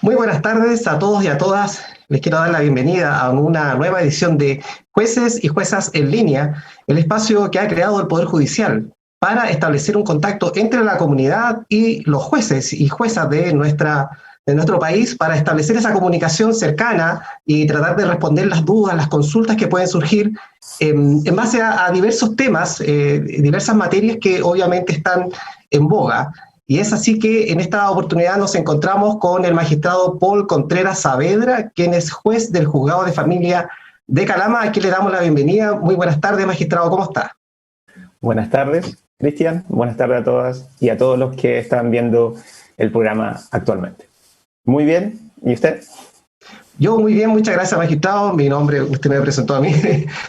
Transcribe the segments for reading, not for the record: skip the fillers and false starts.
Muy buenas tardes a todos y a todas. Les quiero dar la bienvenida a una nueva edición de Jueces y Juezas en Línea, el espacio que ha creado el Poder Judicial para establecer un contacto entre la comunidad y los jueces y juezas de nuestro país para establecer esa comunicación cercana y tratar de responder las dudas, las consultas que pueden surgir en base a diversos temas, diversas materias que obviamente están en boga. Y es así que en esta oportunidad nos encontramos con el magistrado Paul Contreras Saavedra, quien es juez del Juzgado de Familia de Calama, a quien le damos la bienvenida. Muy buenas tardes, magistrado, ¿cómo está? Buenas tardes, Cristian. Buenas tardes a todas y a todos los que están viendo el programa actualmente. Muy bien, ¿y usted? Yo muy bien, muchas gracias, magistrado. Usted me presentó a mí,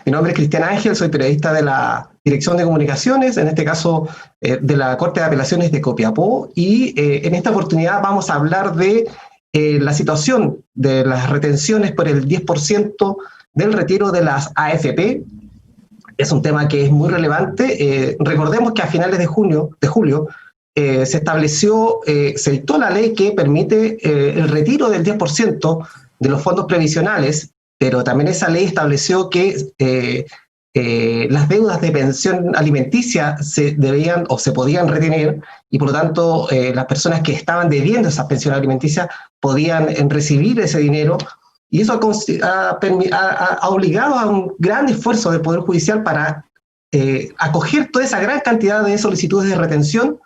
mi nombre es Cristian Ángel, soy periodista de la Dirección de Comunicaciones, en este caso de la Corte de Apelaciones de Copiapó, y en esta oportunidad vamos a hablar de la situación de las retenciones por el 10% del retiro de las AFP. Es un tema que es muy relevante. Recordemos que a finales de julio, se dictó la ley que permite el retiro del 10% de los fondos previsionales, pero también esa ley estableció que las deudas de pensión alimenticia se debían o se podían retener y por lo tanto las personas que estaban debiendo esa pensión alimenticia podían recibir ese dinero. Y eso ha obligado a un gran esfuerzo del Poder Judicial para acoger toda esa gran cantidad de solicitudes de retención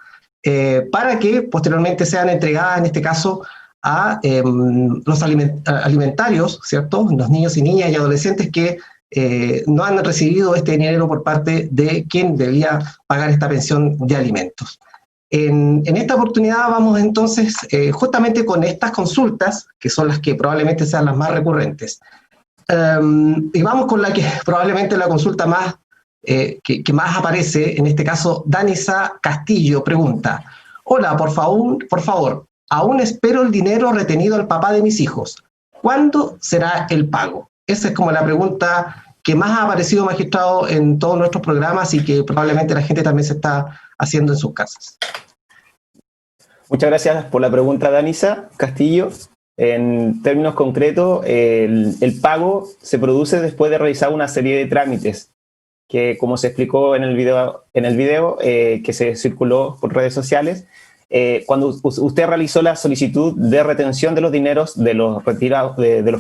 para que posteriormente sean entregadas, en este caso, a los alimentarios, ¿cierto? Los niños y niñas y adolescentes que no han recibido este dinero por parte de quien debía pagar esta pensión de alimentos. En esta oportunidad vamos entonces justamente con estas consultas, que son las que probablemente sean las más recurrentes. Y vamos con la que probablemente la consulta más que más aparece, en este caso, Danisa Castillo pregunta: hola, por favor, aún espero el dinero retenido al papá de mis hijos. ¿Cuándo será el pago? Esa es como la pregunta que más ha aparecido, magistrado, en todos nuestros programas y que probablemente la gente también se está haciendo en sus casas. Muchas gracias por la pregunta, Danisa Castillo. En términos concretos, el pago se produce después de realizar una serie de trámites que, como se explicó en el video que se circuló por redes sociales, cuando usted realizó la solicitud de retención de los dineros de los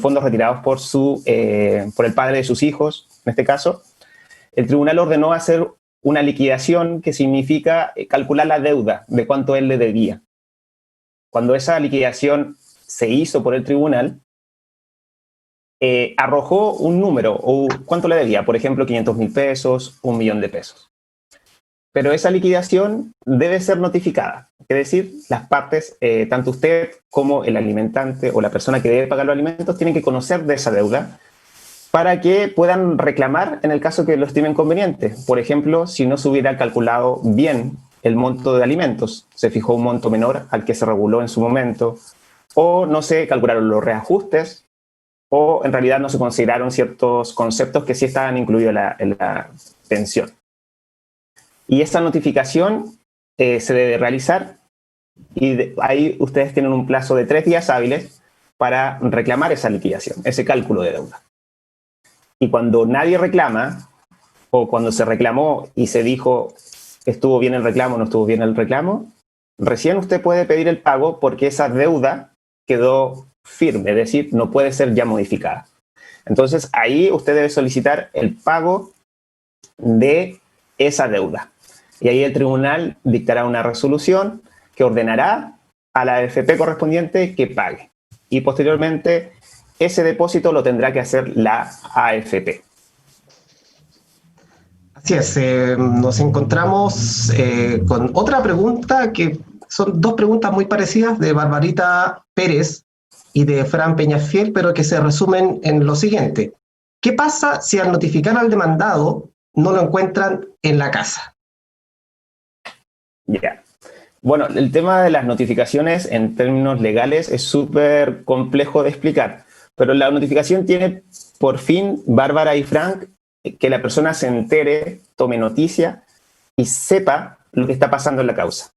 fondos retirados por el padre de sus hijos, en este caso, el tribunal ordenó hacer una liquidación que significa calcular la deuda de cuánto él le debía. Cuando esa liquidación se hizo por el tribunal, arrojó un número, o cuánto le debía, por ejemplo, 500.000 pesos, 1 millón de pesos. Pero esa liquidación debe ser notificada, es decir, las partes, tanto usted como el alimentante o la persona que debe pagar los alimentos, tienen que conocer de esa deuda para que puedan reclamar en el caso que lo estimen conveniente. Por ejemplo, si no se hubiera calculado bien el monto de alimentos, se fijó un monto menor al que se reguló en su momento, o no se calcularon los reajustes, o en realidad no se consideraron ciertos conceptos que sí estaban incluidos en la pensión. Y esa notificación se debe realizar y ahí ustedes tienen un plazo de 3 días hábiles para reclamar esa liquidación, ese cálculo de deuda. Y cuando nadie reclama, o cuando se reclamó y se dijo estuvo bien el reclamo, no estuvo bien el reclamo, recién usted puede pedir el pago porque esa deuda quedó firme, es decir, no puede ser ya modificada. Entonces ahí usted debe solicitar el pago de esa deuda. Y ahí el tribunal dictará una resolución que ordenará a la AFP correspondiente que pague. Y posteriormente ese depósito lo tendrá que hacer la AFP. Así es, nos encontramos con otra pregunta que son dos preguntas muy parecidas de Barbarita Pérez y de Fran Peñafiel, pero que se resumen en lo siguiente: ¿qué pasa si al notificar al demandado no lo encuentran en la casa? Ya. Bueno, el tema de las notificaciones en términos legales es súper complejo de explicar, pero la notificación tiene por fin, Bárbara y Frank, que la persona se entere, tome noticia y sepa lo que está pasando en la causa.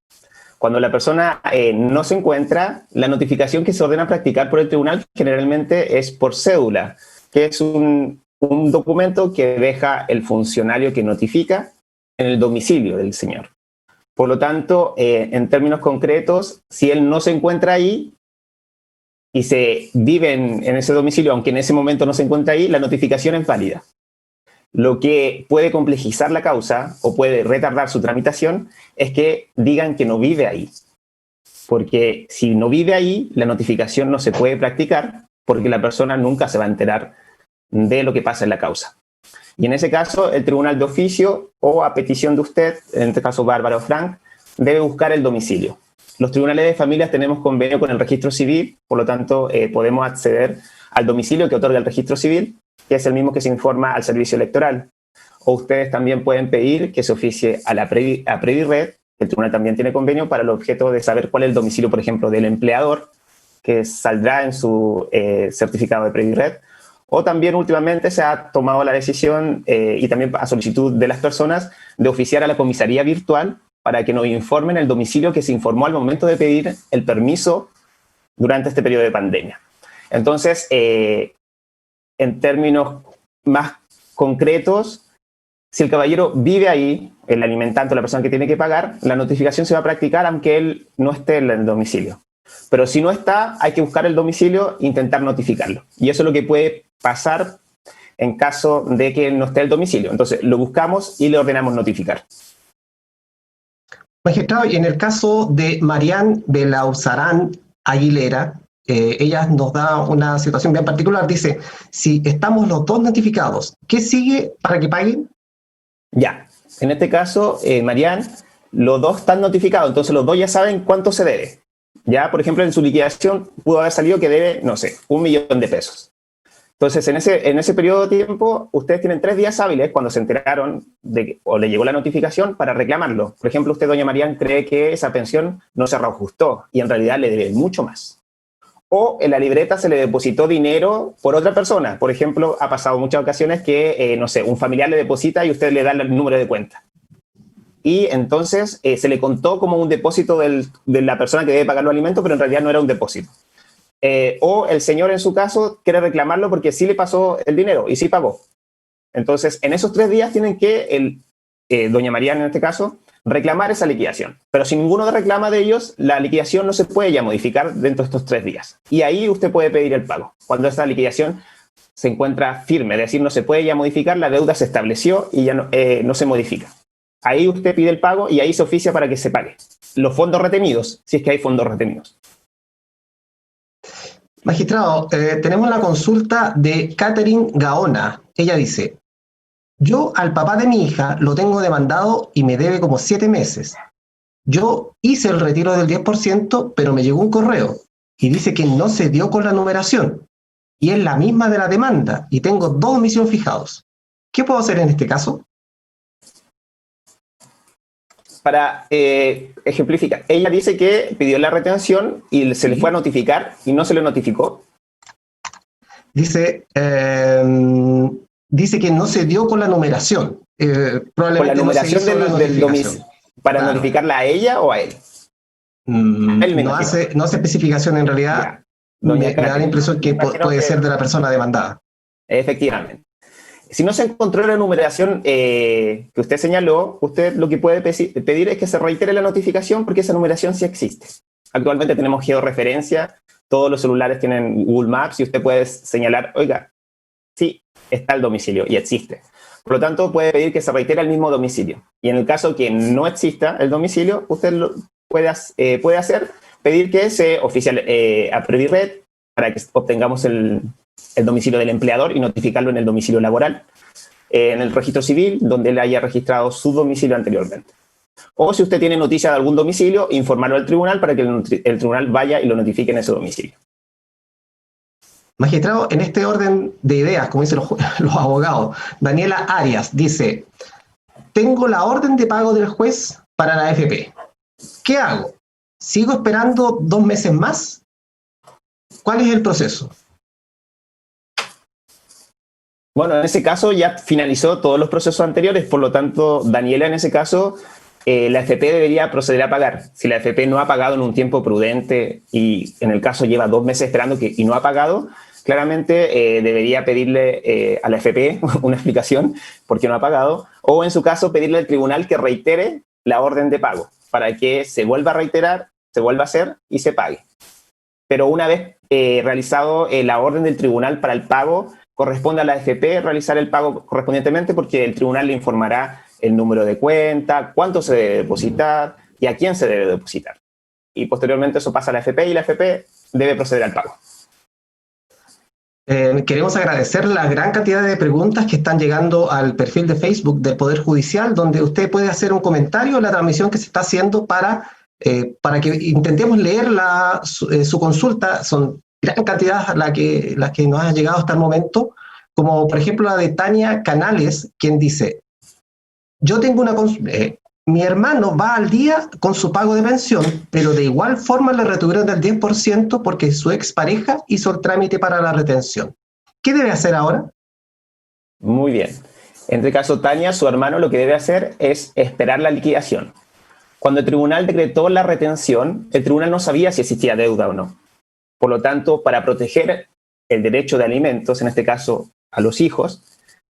Cuando la persona no se encuentra, la notificación que se ordena practicar por el tribunal generalmente es por cédula, que es un documento que deja el funcionario que notifica en el domicilio del señor. Por lo tanto, en términos concretos, si él no se encuentra ahí y se vive en ese domicilio, aunque en ese momento no se encuentra ahí, la notificación es válida. Lo que puede complejizar la causa o puede retardar su tramitación es que digan que no vive ahí. Porque si no vive ahí, la notificación no se puede practicar porque la persona nunca se va a enterar de lo que pasa en la causa. Y en ese caso, el tribunal de oficio o a petición de usted, en este caso Bárbara o Frank, debe buscar el domicilio. Los tribunales de familias tenemos convenio con el registro civil, por lo tanto podemos acceder al domicilio que otorga el registro civil, que es el mismo que se informa al servicio electoral. O ustedes también pueden pedir que se oficie a Previred, el tribunal también tiene convenio para el objeto de saber cuál es el domicilio, por ejemplo, del empleador, que saldrá en su certificado de Previred. O también últimamente se ha tomado la decisión, y también a solicitud de las personas, de oficiar a la comisaría virtual para que nos informen el domicilio que se informó al momento de pedir el permiso durante este periodo de pandemia. Entonces, en términos más concretos, si el caballero vive ahí, el alimentante o la persona que tiene que pagar, la notificación se va a practicar aunque él no esté en el domicilio. Pero si no está, hay que buscar el domicilio e intentar notificarlo. Y eso es lo que puede pasar en caso de que no esté el domicilio. Entonces, lo buscamos y le ordenamos notificar. Magistrado, y en el caso de Marian Belauzarán Aguilera, ella nos da una situación bien particular. Dice, si estamos los dos notificados, ¿qué sigue para que paguen? Ya, en este caso, Marian, los dos están notificados, entonces los dos ya saben cuánto se debe. Ya, por ejemplo, en su liquidación pudo haber salido que debe, no sé, 1 millón de pesos. Entonces, en ese periodo de tiempo, ustedes tienen 3 días hábiles cuando se enteraron o le llegó la notificación para reclamarlo. Por ejemplo, usted, doña Marian, cree que esa pensión no se reajustó y en realidad le debe mucho más. O en la libreta se le depositó dinero por otra persona. Por ejemplo, ha pasado muchas ocasiones que, no sé, un familiar le deposita y usted le da el número de cuenta. Y entonces se le contó como un depósito de la persona que debe pagar los alimentos, pero en realidad no era un depósito. O el señor, en su caso, quiere reclamarlo porque sí le pasó el dinero y sí pagó. Entonces, en esos 3 días tienen que, doña Mariana en este caso, reclamar esa liquidación. Pero si ninguno reclama de ellos, la liquidación no se puede ya modificar dentro de estos 3 días. Y ahí usted puede pedir el pago. Cuando esta liquidación se encuentra firme, es decir, no se puede ya modificar, la deuda se estableció y ya no se modifica. Ahí usted pide el pago y ahí se oficia para que se pague. Los fondos retenidos, si es que hay fondos retenidos. Magistrado, tenemos la consulta de Catherine Gaona. Ella dice, yo al papá de mi hija lo tengo demandado y me debe como 7 meses. Yo hice el retiro del 10%, pero me llegó un correo y dice que no se dio con la numeración. Y es la misma de la demanda y tengo 2 domicilios fijados. ¿Qué puedo hacer en este caso? Para ejemplificar, ella dice que pidió la retención y se le fue a notificar y no se le notificó. Dice, dice que no se dio con la numeración. Probablemente con la numeración del domicilio. ¿Para claro. notificarla a ella o a él? No hace especificación en realidad. Me da la impresión que puede ser de la persona demandada. Efectivamente. Si no se encontró la numeración que usted señaló, usted lo que puede pedir es que se reitere la notificación porque esa numeración sí existe. Actualmente tenemos georreferencia, todos los celulares tienen Google Maps y usted puede señalar, oiga, sí, está el domicilio y existe. Por lo tanto, puede pedir que se reitere el mismo domicilio. Y en el caso que no exista el domicilio, usted lo puede hacer, pedir que se oficie a Previred para que obtengamos el domicilio del empleador y notificarlo en el domicilio laboral, en el registro civil, donde él haya registrado su domicilio anteriormente. O si usted tiene noticia de algún domicilio, informarlo al tribunal para que el tribunal vaya y lo notifique en ese domicilio. Magistrado, en este orden de ideas, como dicen los abogados, Daniela Arias dice, tengo la orden de pago del juez para la AFP. ¿Qué hago? ¿Sigo esperando 2 meses más? ¿Cuál es el proceso? Bueno, en ese caso ya finalizó todos los procesos anteriores, por lo tanto, Daniela en ese caso la AFP debería proceder a pagar. Si la AFP no ha pagado en un tiempo prudente y en el caso lleva 2 meses esperando y no ha pagado, claramente debería pedirle a la AFP una explicación por qué no ha pagado, o en su caso pedirle al tribunal que reitere la orden de pago para que se vuelva a reiterar, se vuelva a hacer y se pague. Pero una vez realizado la orden del tribunal para el pago, corresponde a la AFP realizar el pago correspondientemente, porque el tribunal le informará el número de cuenta, cuánto se debe depositar y a quién se debe depositar. Y posteriormente eso pasa a la AFP y la AFP debe proceder al pago. Queremos agradecer la gran cantidad de preguntas que están llegando al perfil de Facebook del Poder Judicial, donde usted puede hacer un comentario en la transmisión que se está haciendo para que intentemos leer su consulta. Son gran cantidad las que nos han llegado hasta el momento, como por ejemplo la de Tania Canales, quien dice: yo tengo mi hermano va al día con su pago de pensión, pero de igual forma le retuvieron del 10% porque su expareja hizo el trámite para la retención. ¿Qué debe hacer ahora? Muy bien. En este caso, Tania, su hermano, lo que debe hacer es esperar la liquidación. Cuando el tribunal decretó la retención, el tribunal no sabía si existía deuda o no. Por lo tanto, para proteger el derecho de alimentos, en este caso a los hijos,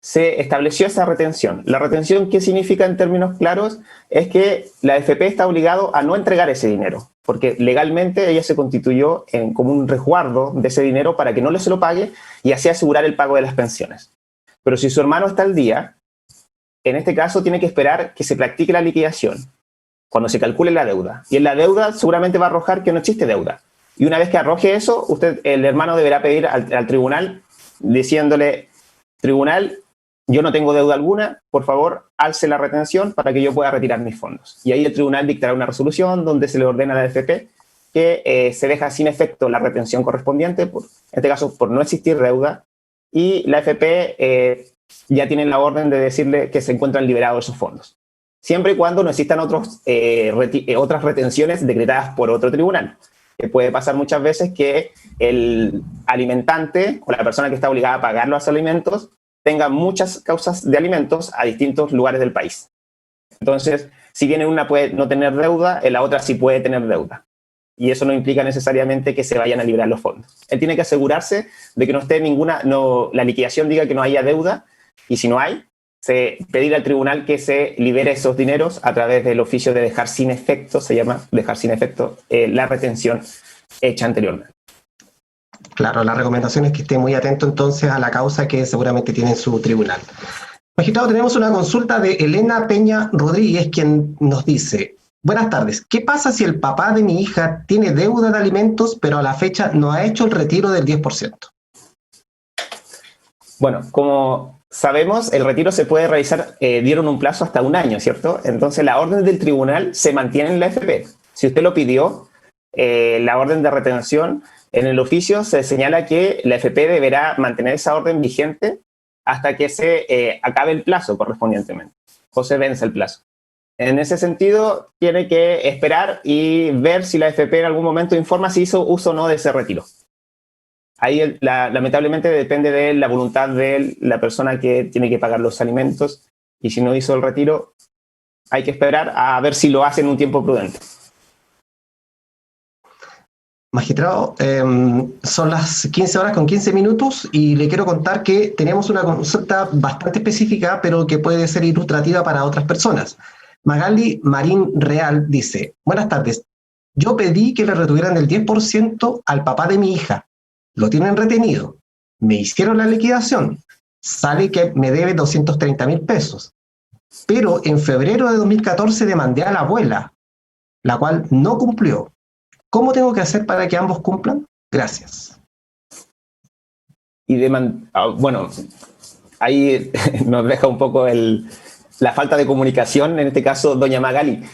se estableció esa retención. La retención, ¿qué significa en términos claros? Es que la AFP está obligado a no entregar ese dinero, porque legalmente ella se constituyó como un resguardo de ese dinero para que no se lo pague y así asegurar el pago de las pensiones. Pero si su hermano está al día, en este caso tiene que esperar que se practique la liquidación, cuando se calcule la deuda. Y en la deuda seguramente va a arrojar que no existe deuda. Y una vez que arroje eso, el hermano deberá pedir al tribunal diciéndole: tribunal, yo no tengo deuda alguna, por favor, alce la retención para que yo pueda retirar mis fondos. Y ahí el tribunal dictará una resolución donde se le ordena a la AFP que se deja sin efecto la retención correspondiente, en este caso por no existir deuda, y la AFP ya tiene la orden de decirle que se encuentran liberados esos fondos, siempre y cuando no existan otras retenciones decretadas por otro tribunal. Que puede pasar muchas veces que el alimentante o la persona que está obligada a pagar los alimentos tenga muchas causas de alimentos a distintos lugares del país. Entonces, si bien una puede no tener deuda, en la otra sí puede tener deuda. Y eso no implica necesariamente que se vayan a liberar los fondos. Él tiene que asegurarse de que no esté la liquidación diga que no haya deuda, y si no hay, pedir al tribunal que se libere esos dineros a través del oficio de dejar sin efecto, se llama dejar sin efecto la retención hecha anteriormente. Claro, la recomendación es que esté muy atento entonces a la causa que seguramente tiene en su tribunal. Magistrado, tenemos una consulta de Elena Peña Rodríguez, quien nos dice: buenas tardes, ¿qué pasa si el papá de mi hija tiene deuda de alimentos, pero a la fecha no ha hecho el retiro del 10%? Bueno, como sabemos, el retiro se puede realizar, dieron un plazo hasta 1 año, ¿cierto? Entonces la orden del tribunal se mantiene en la AFP. Si usted lo pidió, la orden de retención, en el oficio se señala que la AFP deberá mantener esa orden vigente hasta que se acabe el plazo correspondientemente, o se vence el plazo. En ese sentido, tiene que esperar y ver si la AFP en algún momento informa si hizo uso o no de ese retiro. Ahí lamentablemente depende de la voluntad de la persona que tiene que pagar los alimentos, y si no hizo el retiro, hay que esperar a ver si lo hace en un tiempo prudente. Magistrado, son las 15 horas con 15 minutos y le quiero contar que tenemos una consulta bastante específica, pero que puede ser ilustrativa para otras personas. Magali Marín Real dice: buenas tardes, yo pedí que le retuvieran el 10% al papá de mi hija. Lo tienen retenido. Me hicieron la liquidación. Sale que me debe 230.000 pesos. Pero en febrero de 2014 demandé a la abuela, la cual no cumplió. ¿Cómo tengo que hacer para que ambos cumplan? Gracias. Bueno, ahí nos deja un poco la falta de comunicación, en este caso, doña Magali.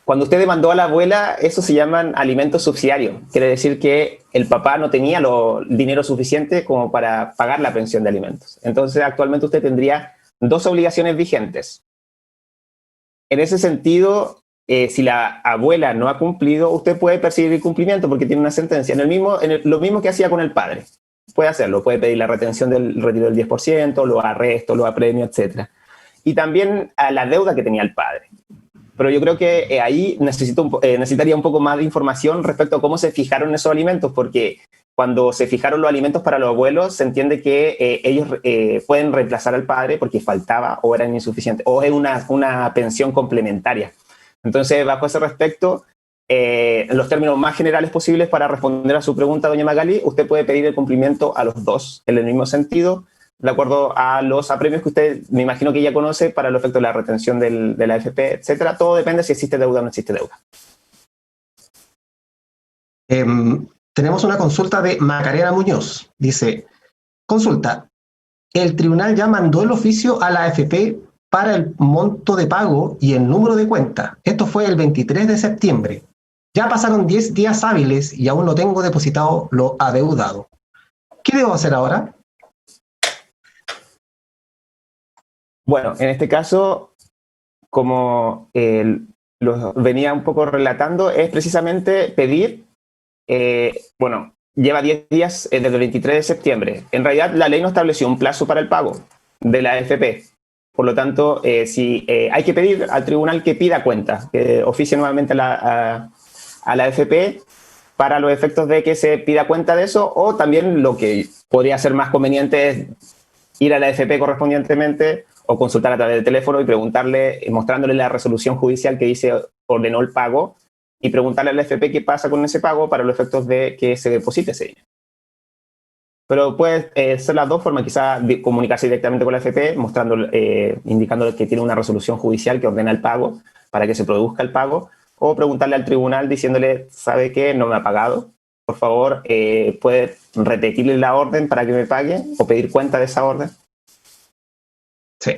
Cuando usted demandó a la abuela, eso se llaman alimentos subsidiarios. Quiere decir que el papá no tenía el dinero suficiente como para pagar la pensión de alimentos. Entonces, actualmente usted tendría 2 obligaciones vigentes. En ese sentido, si la abuela no ha cumplido, usted puede perseguir el cumplimiento porque tiene una sentencia. Lo mismo que hacía con el padre. Puede hacerlo, puede pedir la retención del retiro del 10%, lo arresto, lo apremio, etc. Y también a la deuda que tenía el padre. Pero yo creo que ahí necesitaría un poco más de información respecto a cómo se fijaron esos alimentos, porque cuando se fijaron los alimentos para los abuelos, se entiende que ellos pueden reemplazar al padre porque faltaba o eran insuficientes, o es una pensión complementaria. Entonces, bajo ese respecto, en los términos más generales posibles, para responder a su pregunta, doña Magali, usted puede pedir el cumplimiento a los dos en el mismo sentido, de acuerdo a los apremios que usted, me imagino que ya conoce, para los efectos de la retención de la AFP, etcétera. Todo depende si existe deuda o no existe deuda. Tenemos una consulta de Macarena Muñoz. Dice, consulta, el tribunal ya mandó el oficio a la AFP para el monto de pago y el número de cuenta. Esto fue el 23 de septiembre. Ya pasaron 10 días hábiles y aún no tengo depositado lo adeudado. ¿Qué debo hacer ahora? Bueno, en este caso, como lo venía un poco relatando, es precisamente pedir, lleva 10 días desde el 23 de septiembre. En realidad, la ley no estableció un plazo para el pago de la AFP. Por lo tanto, hay que pedir al tribunal que pida cuenta, que oficie nuevamente a la AFP para los efectos de que se pida cuenta de eso, o también lo que podría ser más conveniente es ir a la AFP correspondientemente o consultar a través del teléfono y preguntarle, mostrándole la resolución judicial que dice ordenó el pago, y preguntarle a la AFP qué pasa con ese pago para los efectos de que se deposite ese dinero. Pero puede ser las dos formas, quizás comunicarse directamente con la AFP, indicándole que tiene una resolución judicial que ordena el pago para que se produzca el pago, o preguntarle al tribunal diciéndole, ¿sabe qué? No me ha pagado. Por favor, ¿puede repetirle la orden para que me pague o pedir cuenta de esa orden? Sí.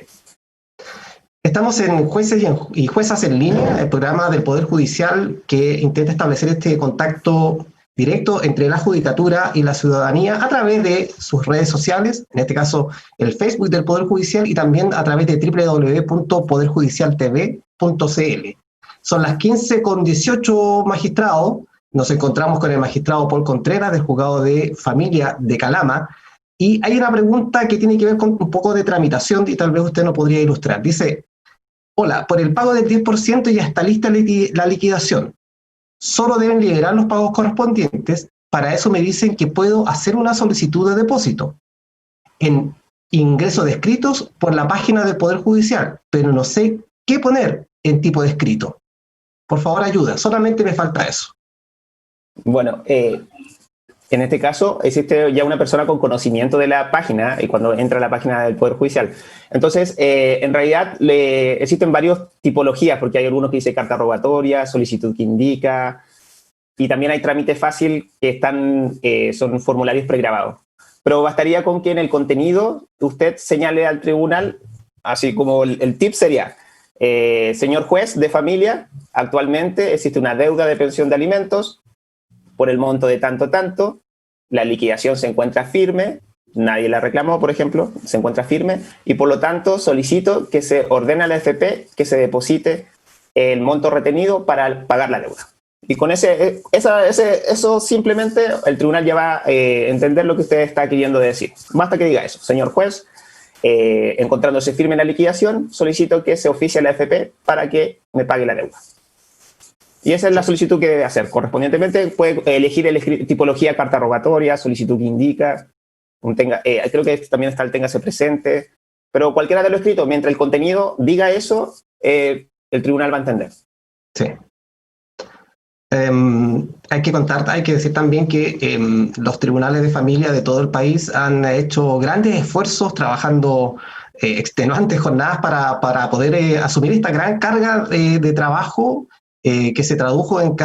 Estamos en Jueces y Juezas en Línea, el programa del Poder Judicial que intenta establecer este contacto directo entre la judicatura y la ciudadanía a través de sus redes sociales, en este caso el Facebook del Poder Judicial, y también a través de www.poderjudicialtv.cl. Son las 15:18 magistrados. Nos encontramos con el magistrado Paul Contreras del Juzgado de Familia de Calama, y hay una pregunta que tiene que ver con un poco de tramitación y tal vez usted nos podría ilustrar. Dice, hola, por el pago del 10% ya está lista la liquidación. Solo deben liberar los pagos correspondientes. Para eso me dicen que puedo hacer una solicitud de depósito en ingreso de escritos por la página del Poder Judicial, pero no sé qué poner en tipo de escrito. Por favor, ayuda. Solamente me falta eso. Bueno, en este caso existe ya una persona con conocimiento de la página y cuando entra a la página del Poder Judicial. Entonces, en realidad existen varias tipologías, porque hay algunos que dice carta rogatoria, solicitud que indica, y también hay trámite fácil que son formularios pregrabados. Pero bastaría con que en el contenido usted señale al tribunal, así como el tip sería, señor juez de familia, actualmente existe una deuda de pensión de alimentos por el monto de tanto, la liquidación se encuentra firme, nadie la reclamó, por ejemplo, se encuentra firme, y por lo tanto solicito que se ordene a la AFP que se deposite el monto retenido para pagar la deuda. Y con eso simplemente el tribunal ya va a entender lo que usted está queriendo decir. Basta que diga eso, señor juez, encontrándose firme en la liquidación, solicito que se oficie a la AFP para que me pague la deuda. Y esa es la solicitud que debe hacer. Correspondientemente puede elegir tipología carta rogatoria, solicitud que indica, creo que también está el téngase presente, pero cualquiera de los escritos, mientras el contenido diga eso, el tribunal va a entender. Sí. Hay que decir también que los tribunales de familia de todo el país han hecho grandes esfuerzos trabajando extenuantes jornadas para poder asumir esta gran carga de trabajo que se tradujo en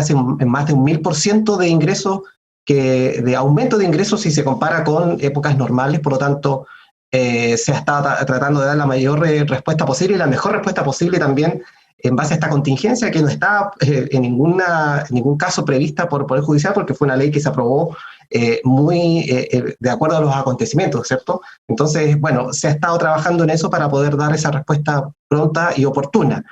más de un 1000% de ingresos, de aumento de ingresos si se compara con épocas normales. Por lo tanto, se está tratando de dar la mayor respuesta posible y la mejor respuesta posible también en base a esta contingencia que no está en ningún caso prevista por el Poder Judicial, porque fue una ley que se aprobó de acuerdo a los acontecimientos, ¿cierto? Entonces, bueno, se ha estado trabajando en eso para poder dar esa respuesta pronta y oportuna.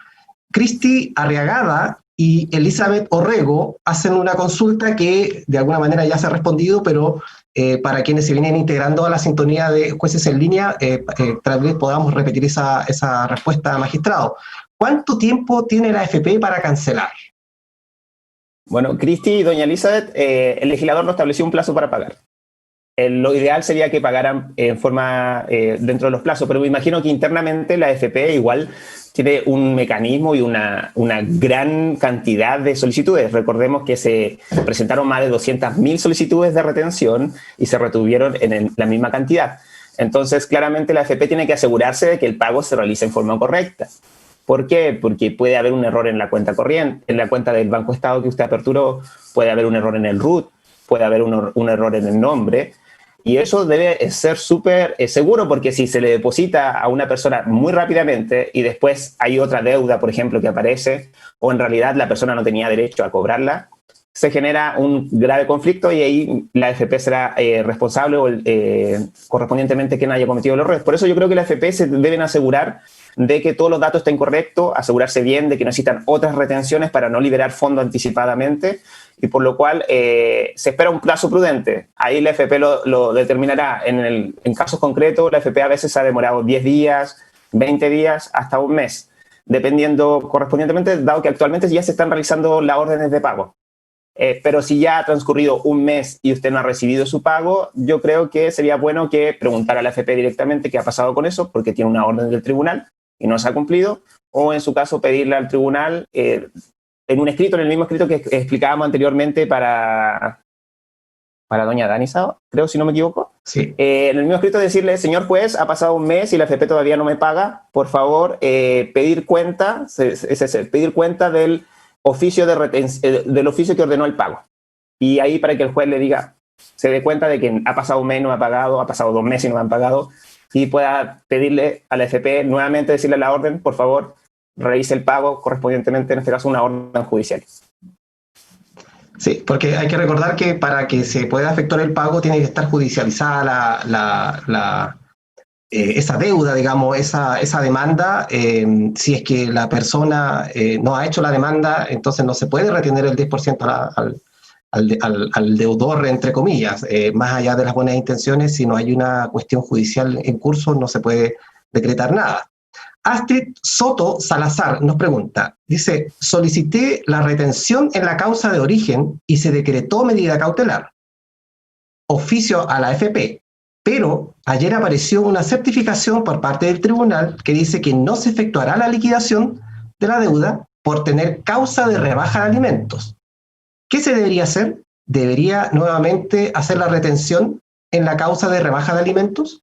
Cristi Arriagada y Elizabeth Orrego hacen una consulta que de alguna manera ya se ha respondido, pero para quienes se vienen integrando a la sintonía de Jueces en Línea, tal vez podamos repetir esa respuesta, magistrado. ¿cuánto tiempo tiene la AFP para cancelar? Bueno, Cristi y doña Elizabeth, el legislador no estableció un plazo para pagar. Lo ideal sería que pagaran en forma dentro de los plazos, pero me imagino que internamente la AFP igual tiene un mecanismo y una gran cantidad de solicitudes. Recordemos que se presentaron más de 200.000 solicitudes de retención y se retuvieron en la misma cantidad. Entonces, claramente la AFP tiene que asegurarse de que el pago se realice en forma correcta. ¿Por qué? Porque puede haber un error en la cuenta corriente, en la cuenta del Banco Estado que usted aperturó, puede haber un error en el RUT, puede haber un error en el nombre, y eso debe ser súper seguro, porque si se le deposita a una persona muy rápidamente y después hay otra deuda, por ejemplo, que aparece, o en realidad la persona no tenía derecho a cobrarla, se genera un grave conflicto y ahí la AFP será responsable o correspondientemente quien haya cometido los errores. Por eso yo creo que la AFP se deben asegurar de que todos los datos estén correctos, asegurarse bien de que no existan otras retenciones para no liberar fondos anticipadamente, y por lo cual se espera un plazo prudente. Ahí la AFP lo determinará. En casos concretos, la AFP a veces ha demorado 10 días, 20 días, hasta un mes, dependiendo correspondientemente, dado que actualmente ya se están realizando las órdenes de pago. Pero si ya ha transcurrido un mes y usted no ha recibido su pago, yo creo que sería bueno que preguntara a la AFP directamente qué ha pasado con eso, porque tiene una orden del tribunal y no se ha cumplido, o en su caso pedirle al tribunal en un escrito, en el mismo escrito que explicábamos anteriormente para doña Dani Sao, creo, si no me equivoco. Sí. En el mismo escrito decirle, señor juez, ha pasado un mes y la AFP todavía no me paga, por favor, pedir cuenta del oficio del oficio que ordenó el pago. Y ahí para que el juez le diga, se dé cuenta de que ha pasado un mes y no me ha pagado, ha pasado 2 meses y no me han pagado, y pueda pedirle a la AFP nuevamente, decirle a la orden, por favor, revise el pago correspondientemente, en este caso una orden judicial. Sí, porque hay que recordar que para que se pueda efectuar el pago tiene que estar judicializada esa deuda, digamos, esa demanda. Si es que la persona no ha hecho la demanda, entonces no se puede retener el 10% al deudor, entre comillas. Más allá de las buenas intenciones, si no hay una cuestión judicial en curso, no se puede decretar nada. Astrid Soto Salazar nos pregunta, dice, solicité la retención en la causa de origen y se decretó medida cautelar, oficio a la AFP, pero ayer apareció una certificación por parte del tribunal que dice que no se efectuará la liquidación de la deuda por tener causa de rebaja de alimentos. ¿Qué se debería hacer? ¿Debería nuevamente hacer la retención en la causa de rebaja de alimentos?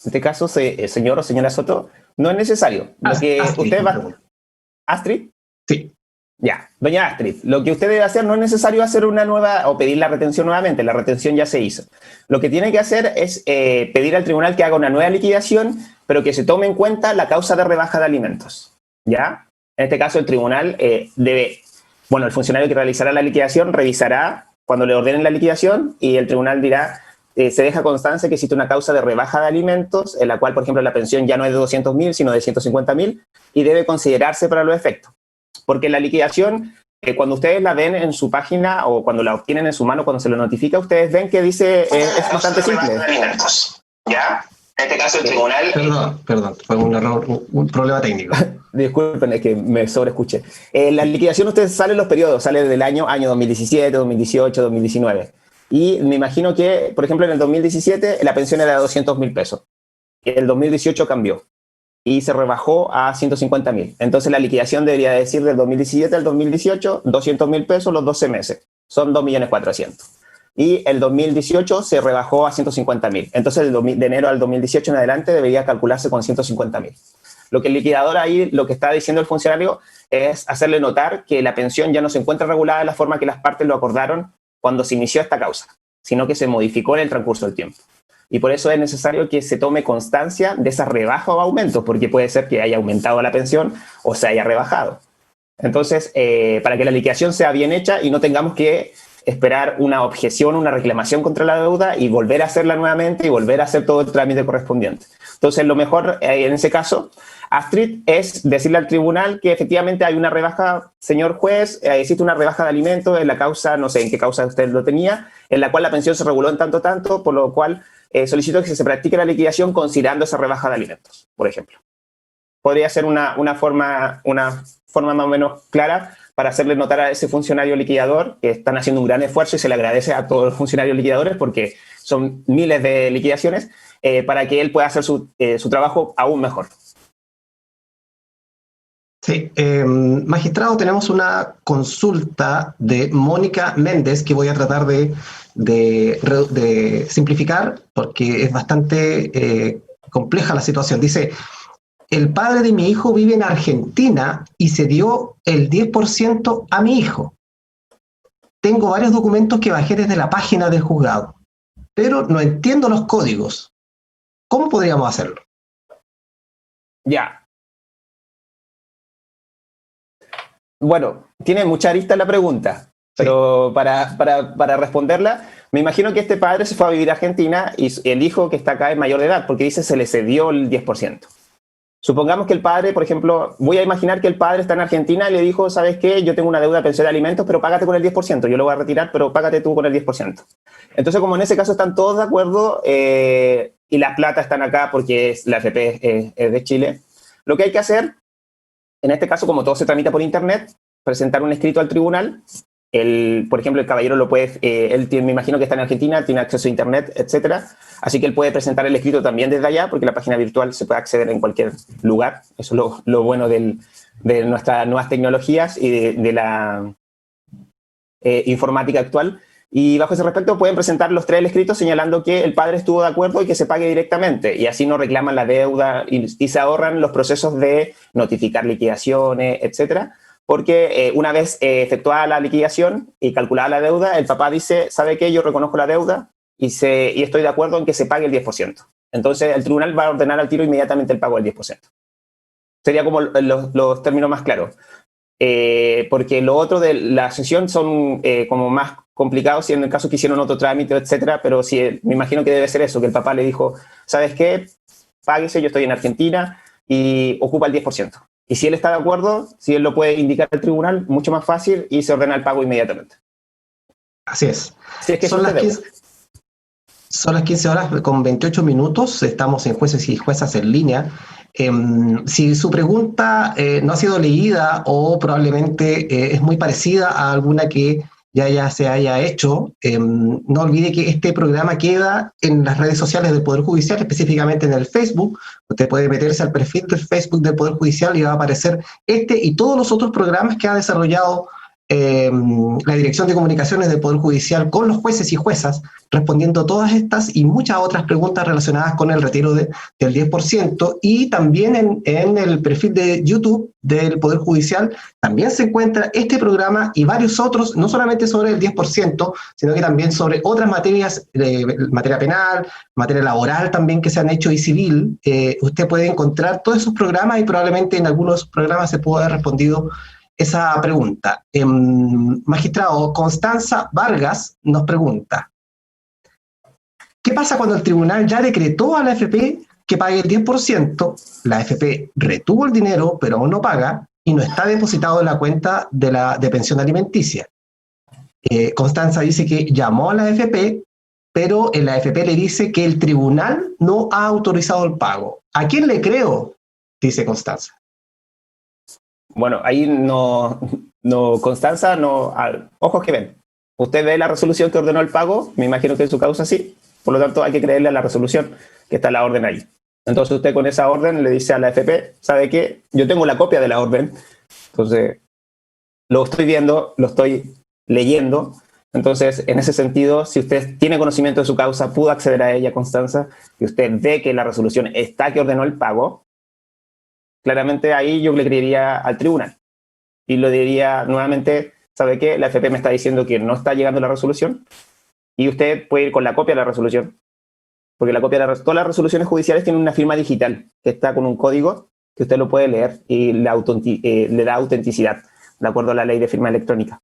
En este caso, señor o señora Soto, no es necesario. Lo que Astrid, usted va... ¿Astrid? Sí. Ya, doña Astrid, lo que usted debe hacer no es necesario hacer una nueva o pedir la retención nuevamente, la retención ya se hizo. Lo que tiene que hacer es pedir al tribunal que haga una nueva liquidación, pero que se tome en cuenta la causa de rebaja de alimentos. ¿Ya? En este caso, el tribunal debe... Bueno, el funcionario que realizará la liquidación revisará cuando le ordenen la liquidación y el tribunal dirá... se deja constancia que existe una causa de rebaja de alimentos en la cual, por ejemplo, la pensión ya no es de 200.000, sino de 150.000 y debe considerarse para los efectos. Porque la liquidación, cuando ustedes la ven en su página o cuando la obtienen en su mano, cuando se lo notifica, ustedes ven que dice, es bastante simple. ¿Ya? En este caso el tribunal... Perdón, fue un error, un problema técnico. Disculpen, es que me sobreescuché. La liquidación, ustedes salen los periodos, sale del año 2017, 2018, 2019. Y me imagino que, por ejemplo, en el 2017 la pensión era de 200.000 pesos. En el 2018 cambió y se rebajó a 150.000. Entonces la liquidación debería decir del 2017 al 2018, 200.000 pesos los 12 meses. Son 2.400.000. Y el 2018 se rebajó a 150.000. Entonces de enero al 2018 en adelante debería calcularse con 150.000. Lo que el liquidador ahí, lo que está diciendo el funcionario es hacerle notar que la pensión ya no se encuentra regulada de la forma que las partes lo acordaron cuando se inició esta causa, sino que se modificó en el transcurso del tiempo. Y por eso es necesario que se tome constancia de esa rebaja o aumento, porque puede ser que haya aumentado la pensión o se haya rebajado. Entonces, para que la liquidación sea bien hecha y no tengamos que esperar una objeción, una reclamación contra la deuda y volver a hacerla nuevamente y volver a hacer todo el trámite correspondiente. Entonces, lo mejor en ese caso, Astrid, es decirle al tribunal que efectivamente hay una rebaja, señor juez, existe una rebaja de alimentos en la causa, no sé en qué causa usted lo tenía, en la cual la pensión se reguló en tanto, por lo cual solicito que se practique la liquidación considerando esa rebaja de alimentos, por ejemplo. podría ser una forma más o menos clara para hacerle notar a ese funcionario liquidador que están haciendo un gran esfuerzo, y se le agradece a todos los funcionarios liquidadores porque son miles de liquidaciones, para que él pueda hacer su trabajo aún mejor. Sí, magistrado, tenemos una consulta de Mónica Méndez que voy a tratar de simplificar porque es bastante compleja la situación. Dice: el padre de mi hijo vive en Argentina y se dio el 10% a mi hijo. Tengo varios documentos que bajé desde la página del juzgado, pero no entiendo los códigos. ¿Cómo podríamos hacerlo? Ya. Bueno, tiene mucha arista la pregunta, pero sí, para responderla, me imagino que este padre se fue a vivir a Argentina y el hijo que está acá es mayor de edad, porque dice se le cedió el 10%. Supongamos que el padre, por ejemplo, voy a imaginar que el padre está en Argentina y le dijo: ¿sabes qué? Yo tengo una deuda de pensión de alimentos, pero págate con el 10%, yo lo voy a retirar, pero págate tú con el 10%. Entonces, como en ese caso están todos de acuerdo, y las plata están acá porque la AFP es de Chile, lo que hay que hacer, en este caso, como todo se tramita por internet, presentar un escrito al tribunal. Por ejemplo, el caballero lo puede, me imagino que está en Argentina, tiene acceso a internet, etcétera. Así que él puede presentar el escrito también desde allá, porque la página virtual se puede acceder en cualquier lugar. Eso es lo bueno de nuestras nuevas tecnologías y de la informática actual. Y bajo ese respecto pueden presentar los tres escritos señalando que el padre estuvo de acuerdo y que se pague directamente, y así no reclaman la deuda y se ahorran los procesos de notificar liquidaciones, etcétera, porque una vez efectuada la liquidación y calculada la deuda, el papá dice: ¿sabe qué? Yo reconozco la deuda y estoy de acuerdo en que se pague el 10%. Entonces el tribunal va a ordenar al tiro inmediatamente el pago del 10%. Sería como los términos más claros. Porque lo otro de la sesión son como más complicados, si en el caso que hicieron otro trámite, etcétera, pero sí, me imagino que debe ser eso, que el papá le dijo: ¿sabes qué? Páguese, yo estoy en Argentina y ocupa el 10%. Y si él está de acuerdo, si él lo puede indicar al tribunal, mucho más fácil, y se ordena el pago inmediatamente. Así es. Si es que son las 15 horas con 28 minutos, estamos en Jueces y Juezas en línea. Si su pregunta no ha sido leída o probablemente es muy parecida a alguna que ya se haya hecho, no olvide que este programa queda en las redes sociales del Poder Judicial, específicamente en el Facebook. Usted puede meterse al perfil del Facebook del Poder Judicial y va a aparecer este y todos los otros programas que ha desarrollado la Dirección de Comunicaciones del Poder Judicial con los jueces y juezas, respondiendo todas estas y muchas otras preguntas relacionadas con el retiro del 10%, y también en el perfil de YouTube del Poder Judicial también se encuentra este programa y varios otros, no solamente sobre el 10%, sino que también sobre otras materias, materia penal, materia laboral también que se han hecho y civil. Usted puede encontrar todos esos programas y probablemente en algunos programas se pueda haber respondido esa pregunta. Magistrado, Constanza Vargas nos pregunta: ¿qué pasa cuando el tribunal ya decretó a la AFP que pague el 10%, la AFP retuvo el dinero pero aún no paga y no está depositado en la cuenta de pensión alimenticia? Constanza dice que llamó a la AFP, pero en la AFP le dice que el tribunal no ha autorizado el pago. ¿A quién le creo?, dice Constanza. Bueno, ahí Constanza, ojos que ven. Usted ve la resolución que ordenó el pago, me imagino que en su causa sí, por lo tanto hay que creerle a la resolución, que está la orden ahí. Entonces usted con esa orden le dice a la AFP: ¿sabe qué? Yo tengo la copia de la orden, entonces lo estoy viendo, lo estoy leyendo. Entonces, en ese sentido, si usted tiene conocimiento de su causa, pudo acceder a ella, Constanza, y usted ve que la resolución está que ordenó el pago, claramente ahí yo le creería al tribunal y lo diría nuevamente: ¿sabe qué? La AFP me está diciendo que no está llegando la resolución, y usted puede ir con la copia de la resolución, porque todas las resoluciones judiciales tienen una firma digital que está con un código que usted lo puede leer y le da autenticidad de acuerdo a la ley de firma electrónica.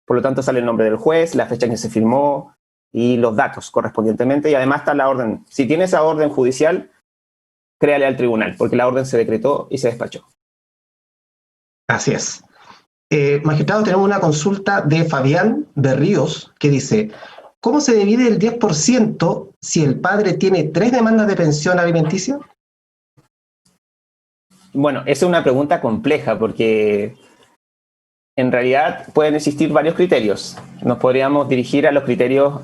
Por lo tanto, sale el nombre del juez, la fecha en que se firmó y los datos correspondientemente, y además está la orden. Si tiene esa orden judicial, créale al tribunal, porque la orden se decretó y se despachó. Así es. Magistrado, tenemos una consulta de Fabián de Ríos que dice: ¿cómo se divide el 10% si el padre tiene 3 demandas de pensión alimenticia? Bueno, esa es una pregunta compleja porque en realidad pueden existir varios criterios. Nos podríamos dirigir a los criterios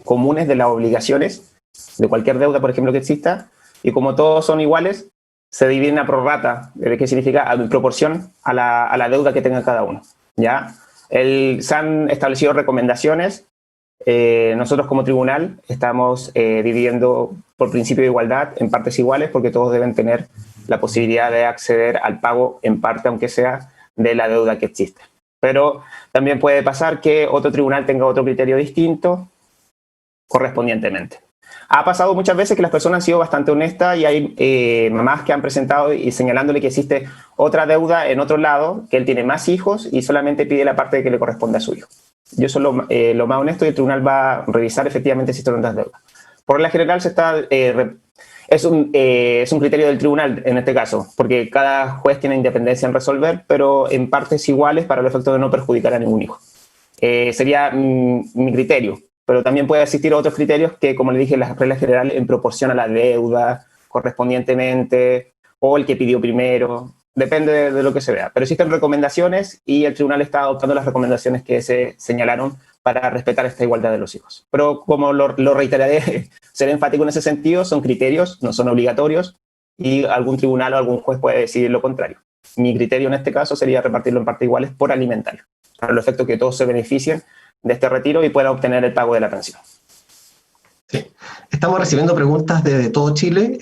comunes de las obligaciones de cualquier deuda, por ejemplo, que exista, y como todos son iguales, se dividen a prorrata, que significa en proporción a la deuda que tenga cada uno. ¿Ya? Se han establecido recomendaciones. Nosotros como tribunal estamos dividiendo por principio de igualdad en partes iguales porque todos deben tener la posibilidad de acceder al pago en parte, aunque sea de la deuda que existe. Pero también puede pasar que otro tribunal tenga otro criterio distinto correspondientemente. Ha pasado muchas veces que las personas han sido bastante honestas y hay mamás que han presentado y señalándole que existe otra deuda en otro lado, que él tiene más hijos y solamente pide la parte que le corresponde a su hijo. Yo soy lo más honesto y el tribunal va a revisar efectivamente si existen otras deudas. Por regla general es un criterio del tribunal en este caso, porque cada juez tiene independencia en resolver, pero en partes iguales para el efecto de no perjudicar a ningún hijo. Sería mi criterio, pero también puede existir otros criterios que, como le dije, las reglas generales en proporción a la deuda correspondientemente, o el que pidió primero, depende de lo que se vea. Pero existen recomendaciones y el tribunal está adoptando las recomendaciones que se señalaron para respetar esta igualdad de los hijos. Pero como lo reiteraré, ser enfático en ese sentido, son criterios, no son obligatorios, y algún tribunal o algún juez puede decidir lo contrario. Mi criterio en este caso sería repartirlo en partes iguales por alimentario, para el efecto que todos se beneficien de este retiro y puedan obtener el pago de la pensión. Sí. Estamos recibiendo preguntas desde todo Chile.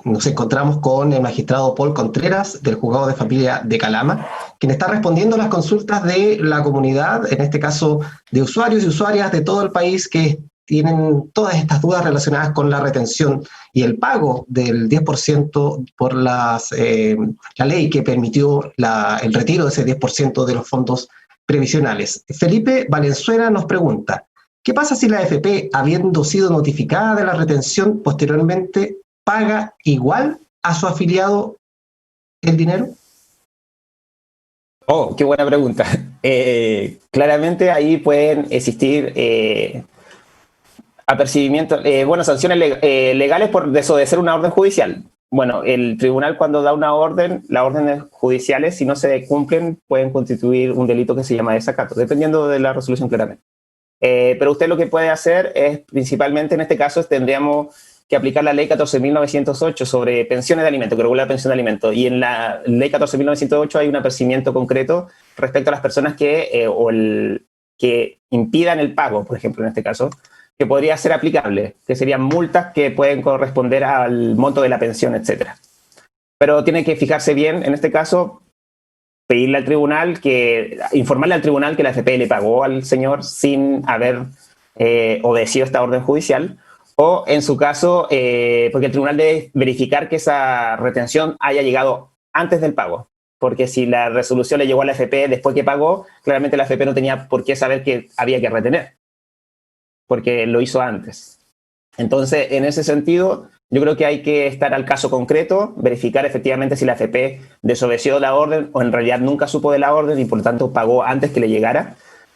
Nos encontramos con el magistrado Paul Contreras, del Juzgado de Familia de Calama, quien está respondiendo a las consultas de la comunidad, en este caso de usuarios y usuarias de todo el país que tienen todas estas dudas relacionadas con la retención y el pago del 10% por la ley que permitió el retiro de ese 10% de los fondos previsionales. Felipe Valenzuela nos pregunta: ¿qué pasa si la AFP, habiendo sido notificada de la retención, posteriormente paga igual a su afiliado el dinero? Oh, qué buena pregunta. Claramente ahí pueden existir apercibimientos, sanciones legales por desobedecer una orden judicial. Bueno, el tribunal cuando da una orden, las órdenes judiciales, si no se cumplen, pueden constituir un delito que se llama desacato, dependiendo de la resolución claramente. Pero usted lo que puede hacer es, principalmente en este caso, tendríamos que aplicar la ley 14.908 sobre pensiones de alimentos, que regula la pensión de alimentos. Y en la ley 14.908 hay un apercibimiento concreto respecto a las personas que impidan el pago, por ejemplo, en este caso, que podría ser aplicable, que serían multas que pueden corresponder al monto de la pensión, etc. Pero tiene que fijarse bien, en este caso, pedirle al tribunal informarle al tribunal que la AFP le pagó al señor sin haber obedecido esta orden judicial, o en su caso, porque el tribunal debe verificar que esa retención haya llegado antes del pago, porque si la resolución le llegó a la AFP después que pagó, claramente la AFP no tenía por qué saber que había que retener, porque lo hizo antes. Entonces, en ese sentido, yo creo que hay que estar al caso concreto, verificar efectivamente si la AFP desobedeció la orden o en realidad nunca supo de la orden y por lo tanto pagó antes que le llegara,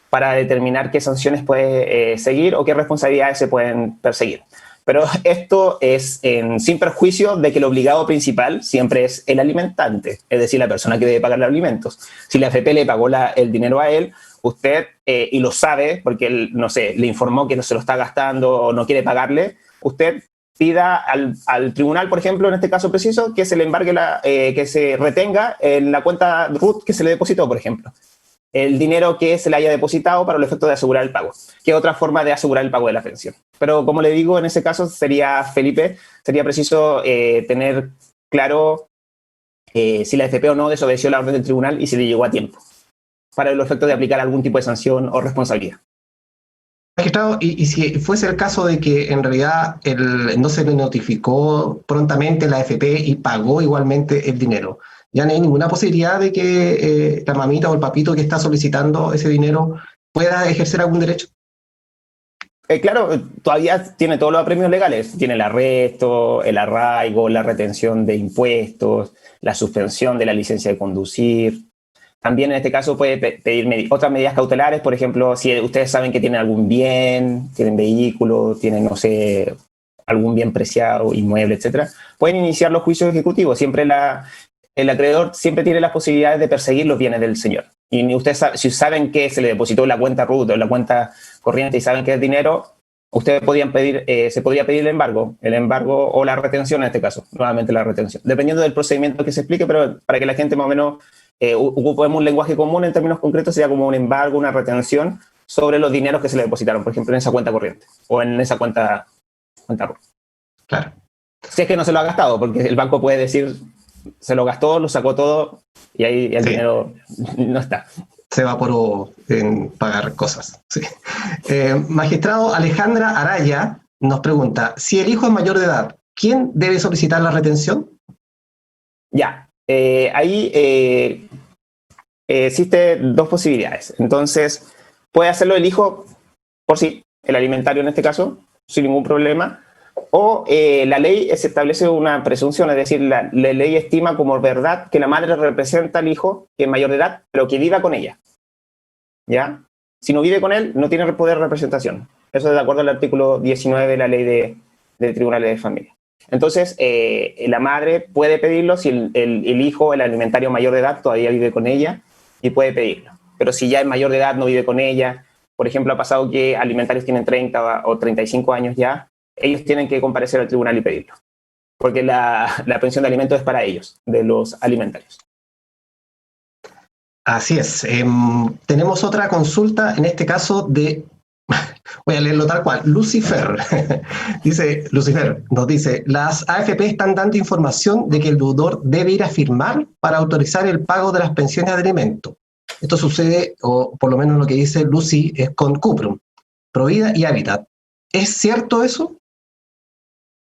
para determinar qué sanciones puede seguir o qué responsabilidades se pueden perseguir. Pero esto es sin perjuicio de que el obligado principal siempre es el alimentante, es decir, la persona que debe pagar los alimentos. Si la AFP le pagó el dinero a él, usted, y lo sabe porque él, no sé, le informó que no se lo está gastando o no quiere pagarle, usted pida al tribunal, por ejemplo, en este caso preciso, que se le embargue que se retenga en la cuenta RUT que se le depositó, por ejemplo, el dinero que se le haya depositado para el efecto de asegurar el pago, que es otra forma de asegurar el pago de la pensión. Pero como le digo, en ese caso Felipe, sería preciso tener claro si la AFP o no desobedeció la orden del tribunal y si le llegó a tiempo, para el efecto de aplicar algún tipo de sanción o responsabilidad. Magistrado, y si fuese el caso de que en realidad no se le notificó prontamente la AFP y pagó igualmente el dinero, ya no hay ninguna posibilidad de que la mamita o el papito que está solicitando ese dinero pueda ejercer algún derecho? Claro, todavía tiene todos los apremios legales. Tiene el arresto, el arraigo, la retención de impuestos, la suspensión de la licencia de conducir. También en este caso puede pedir otras medidas cautelares, por ejemplo, si ustedes saben que tienen algún bien, tienen vehículo, tienen, no sé, algún bien preciado, inmueble, etcétera, pueden iniciar los juicios ejecutivos. Siempre el acreedor siempre tiene las posibilidades de perseguir los bienes del señor. Y ustedes, si saben que se le depositó en la cuenta RUT o en la cuenta corriente y saben que es dinero, ustedes podían pedir, se podría pedir el embargo o la retención en este caso, nuevamente la retención, dependiendo del procedimiento que se explique, pero para que la gente más o menos ocupemos un lenguaje común en términos concretos, sería como un embargo, una retención sobre los dineros que se le depositaron, por ejemplo, en esa cuenta corriente o en esa cuenta RUT. Claro. Si es que no se lo ha gastado, porque el banco puede decir, se lo gastó, lo sacó todo y ahí el dinero no está. Se evaporó en pagar cosas. Sí. Magistrado Alejandra Araya nos pregunta, si el hijo es mayor de edad, ¿quién debe solicitar la retención? Ya, ahí existen dos posibilidades. Entonces, puede hacerlo el hijo por sí, el alimentario en este caso, sin ningún problema, o la ley se establece una presunción, es decir, la ley estima como verdad que la madre representa al hijo que es mayor de edad, pero que viva con ella. ¿Ya? Si no vive con él, no tiene poder de representación. Eso es de acuerdo al artículo 19 de la ley de tribunales de familia. Entonces, la madre puede pedirlo si el hijo, el alimentario mayor de edad, todavía vive con ella y puede pedirlo. Pero si ya es mayor de edad, no vive con ella, por ejemplo, ha pasado que alimentarios tienen 30 o 35 años ya, ellos tienen que comparecer al tribunal y pedirlo. Porque la pensión de alimentos es para ellos, de los alimentarios. Así es. Tenemos otra consulta, en este caso de, voy a leerlo tal cual, Lucifer. Lucifer nos dice, las AFP están dando información de que el deudor debe ir a firmar para autorizar el pago de las pensiones de alimento. Esto sucede, o por lo menos lo que dice Lucy, es con Cuprum, Provida y Habitat. ¿Es cierto eso?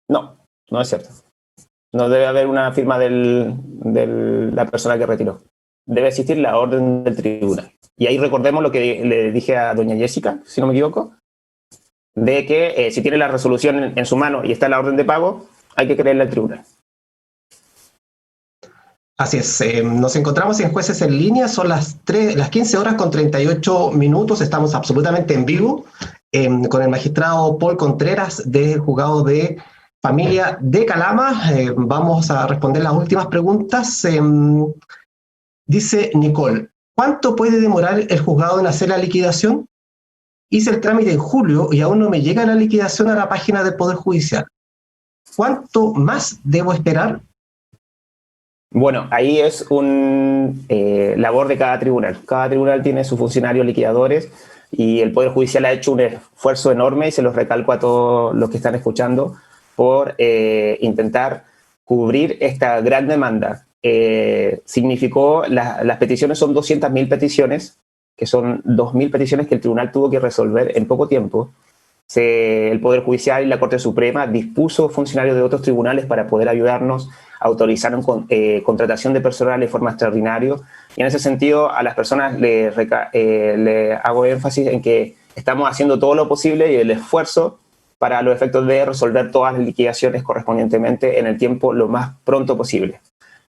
No, no es cierto. No debe haber una firma de la persona que retiró. Debe existir la orden del tribunal. Y ahí recordemos lo que le dije a doña Jessica, si no me equivoco, de que si tiene la resolución en su mano y está la orden de pago, hay que creerle al tribunal. Así es, nos encontramos en Jueces en Línea, son las 15 horas con 38 minutos, estamos absolutamente en vivo con el magistrado Paul Contreras del Juzgado de Familia de Calama. Vamos a responder las últimas preguntas. Dice Nicole, ¿cuánto puede demorar el juzgado en hacer la liquidación? Hice el trámite en julio y aún no me llega la liquidación a la página del Poder Judicial. ¿Cuánto más debo esperar? Bueno, ahí es un labor de cada tribunal. Cada tribunal tiene sus funcionarios liquidadores y el Poder Judicial ha hecho un esfuerzo enorme, y se los recalco a todos los que están escuchando, por intentar cubrir esta gran demanda. Significó, las peticiones son 200.000 peticiones, que son 2.000 peticiones que el tribunal tuvo que resolver en poco tiempo. El Poder Judicial y la Corte Suprema dispuso funcionarios de otros tribunales para poder ayudarnos, autorizaron contratación de personal de forma extraordinaria, y en ese sentido a las personas le hago énfasis en que estamos haciendo todo lo posible y el esfuerzo para los efectos de resolver todas las liquidaciones correspondientemente en el tiempo lo más pronto posible.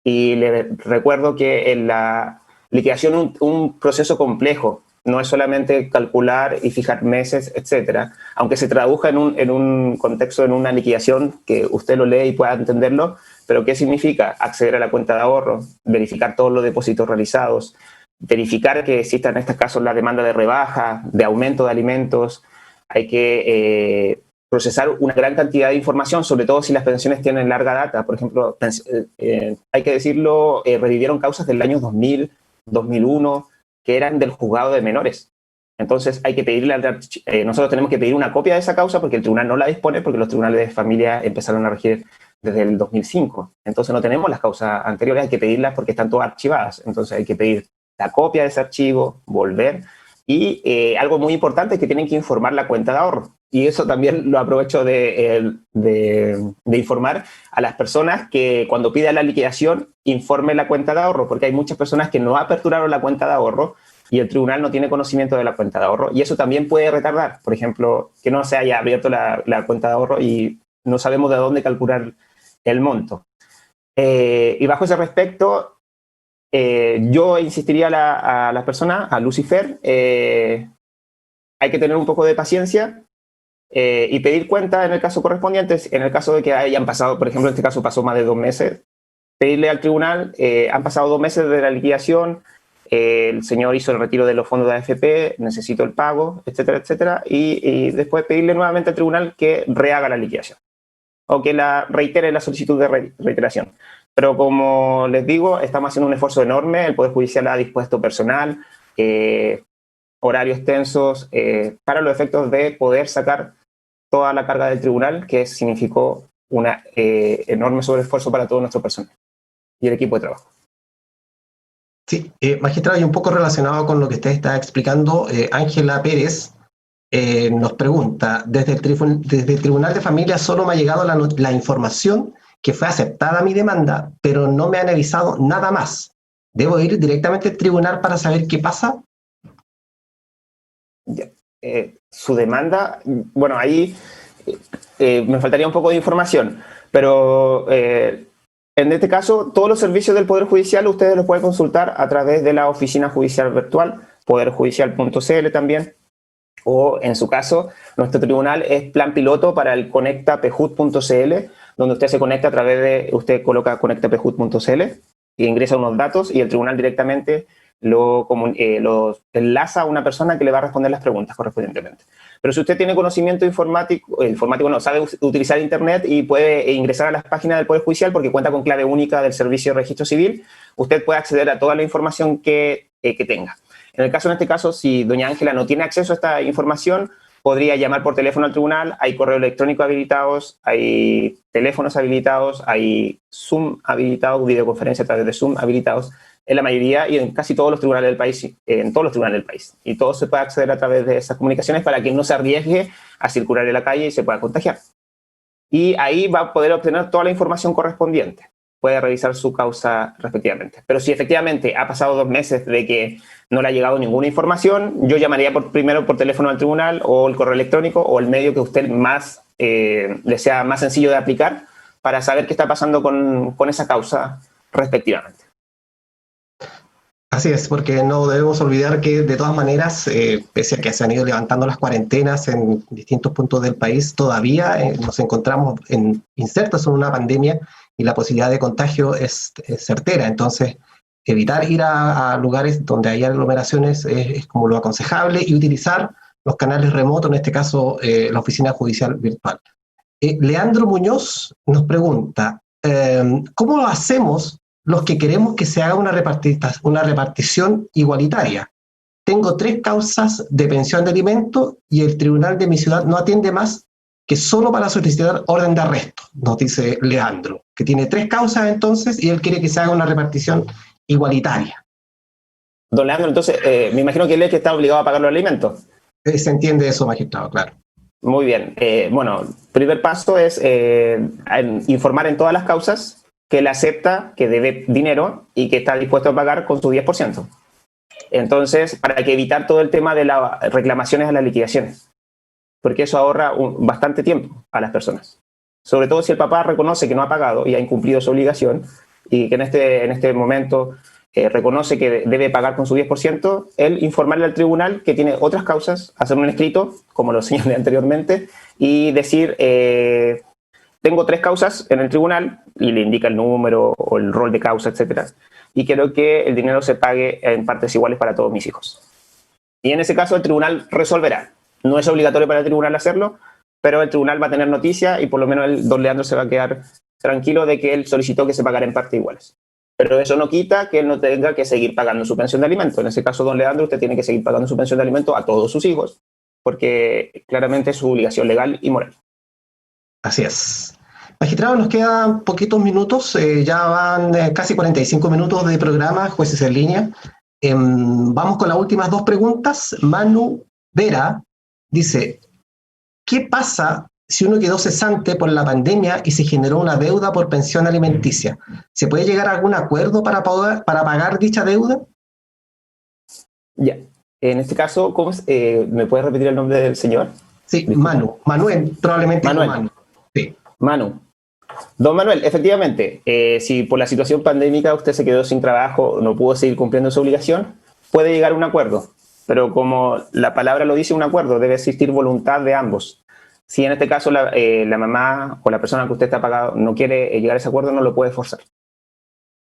Y le recuerdo que en la liquidación es un proceso complejo. No es solamente calcular y fijar meses, etcétera. Aunque se traduzca en un contexto, en una liquidación, que usted lo lee y pueda entenderlo, pero ¿qué significa? Acceder a la cuenta de ahorro, verificar todos los depósitos realizados, verificar que exista en estos casos la demanda de rebaja, de aumento de alimentos. Hay que procesar una gran cantidad de información, sobre todo si las pensiones tienen larga data. Por ejemplo, hay que decirlo, revivieron causas del año 2000, 2001, que eran del juzgado de menores. Entonces hay que pedirle nosotros tenemos que pedir una copia de esa causa porque el tribunal no la dispone, porque los tribunales de familia empezaron a regir desde el 2005. Entonces no tenemos las causas anteriores, hay que pedirlas porque están todas archivadas. Entonces hay que pedir la copia de ese archivo, volver. Y algo muy importante es que tienen que informar la cuenta de ahorro. Y eso también lo aprovecho de informar a las personas que cuando pidan la liquidación informen la cuenta de ahorro, porque hay muchas personas que no aperturaron la cuenta de ahorro y el tribunal no tiene conocimiento de la cuenta de ahorro, y eso también puede retardar. Por ejemplo, que no se haya abierto la cuenta de ahorro y no sabemos de dónde calcular el monto. Y bajo ese respecto, yo insistiría a las personas, a Lucifer, hay que tener un poco de paciencia. y pedir cuenta en el caso correspondiente. En el caso de que hayan pasado, por ejemplo, en este caso pasó más de 2 meses, pedirle al tribunal, han pasado 2 meses de la liquidación, el señor hizo el retiro de los fondos de AFP, necesito el pago, etcétera, etcétera, y después pedirle nuevamente al tribunal que rehaga la liquidación o que la reitere la solicitud de reiteración. Pero como les digo, estamos haciendo un esfuerzo enorme, el Poder Judicial ha dispuesto personal, horarios tensos, para los efectos de poder sacar toda la carga del tribunal, que significó un enorme sobreesfuerzo para todo nuestro personal y el equipo de trabajo. Sí, magistrado, y un poco relacionado con lo que usted está explicando, Ángela Pérez nos pregunta, desde el Tribunal de Familia solo me ha llegado la información que fue aceptada mi demanda, pero no me han avisado nada más. ¿Debo ir directamente al tribunal para saber qué pasa? Su demanda, bueno, ahí me faltaría un poco de información, pero en este caso, todos los servicios del Poder Judicial ustedes los pueden consultar a través de la oficina judicial virtual, poderjudicial.cl también, o en su caso, nuestro tribunal es plan piloto para el conectapejut.cl, donde usted se conecta a través de, usted coloca conectapejut.cl y ingresa unos datos y el tribunal directamente lo enlaza a una persona que le va a responder las preguntas correspondientemente. Pero si usted tiene conocimiento informático no, sabe utilizar Internet y puede ingresar a las páginas del Poder Judicial porque cuenta con clave única del Servicio de Registro Civil, usted puede acceder a toda la información que tenga. En este caso, si doña Ángela no tiene acceso a esta información, podría llamar por teléfono al tribunal, hay correo electrónico habilitados, hay teléfonos habilitados, hay Zoom habilitados, videoconferencia a través de Zoom habilitados, en la mayoría y en casi todos los tribunales del país, en todos los tribunales del país. Y todo se puede acceder a través de esas comunicaciones para que no se arriesgue a circular en la calle y se pueda contagiar. Y ahí va a poder obtener toda la información correspondiente. Puede revisar su causa respectivamente. Pero si efectivamente ha pasado 2 meses de que no le ha llegado ninguna información, yo llamaría primero por teléfono al tribunal o el correo electrónico o el medio que a usted más le sea más sencillo de aplicar para saber qué está pasando con esa causa respectivamente. Así es, porque no debemos olvidar que de todas maneras, pese a que se han ido levantando las cuarentenas en distintos puntos del país, todavía nos encontramos insertos en una pandemia y la posibilidad de contagio es certera. Entonces, evitar ir a lugares donde hay aglomeraciones es como lo aconsejable y utilizar los canales remotos, en este caso la oficina judicial virtual. Leandro Muñoz nos pregunta, ¿cómo lo hacemos los que queremos que se haga una repartición igualitaria? Tengo 3 causas de pensión de alimento y el tribunal de mi ciudad no atiende más que solo para solicitar orden de arresto, nos dice Leandro, que tiene 3 causas entonces y él quiere que se haga una repartición igualitaria. Don Leandro, entonces, me imagino que él es que está obligado a pagar los alimentos. Se entiende eso, magistrado, claro. Muy bien. Bueno, primer paso es informar en todas las causas que él acepta que debe dinero y que está dispuesto a pagar con su 10%. Entonces, para que evitar todo el tema de las reclamaciones a las liquidaciones, porque eso ahorra bastante tiempo a las personas. Sobre todo si el papá reconoce que no ha pagado y ha incumplido su obligación y que en este momento reconoce que debe pagar con su 10%, él informarle al tribunal que tiene otras causas, hacer un escrito, como lo señalé anteriormente, y decir, tengo 3 causas en el tribunal, y le indica el número o el rol de causa, etcétera, y quiero que el dinero se pague en partes iguales para todos mis hijos. Y en ese caso el tribunal resolverá. No es obligatorio para el tribunal hacerlo, pero el tribunal va a tener noticia y por lo menos el don Leandro se va a quedar tranquilo de que él solicitó que se pagara en partes iguales. Pero eso no quita que él no tenga que seguir pagando su pensión de alimento. En ese caso, don Leandro, usted tiene que seguir pagando su pensión de alimento a todos sus hijos, porque claramente es su obligación legal y moral. Así es. Magistrado, nos quedan poquitos minutos, ya van casi 45 minutos de programa, jueces en línea. Vamos con las últimas 2 preguntas. Manu Vera dice, ¿qué pasa si uno quedó cesante por la pandemia y se generó una deuda por pensión alimenticia? ¿Se puede llegar a algún acuerdo para pagar dicha deuda? Ya. En este caso, ¿me puedes repetir el nombre del señor? Sí, Disculpa. Manuel, probablemente Manu. Sí. Manu. Don Manuel, efectivamente, si por la situación pandémica usted se quedó sin trabajo, no pudo seguir cumpliendo su obligación, puede llegar a un acuerdo. Pero como la palabra lo dice, un acuerdo, debe existir voluntad de ambos. Si en este caso la mamá o la persona que usted está pagando no quiere llegar a ese acuerdo, no lo puede forzar.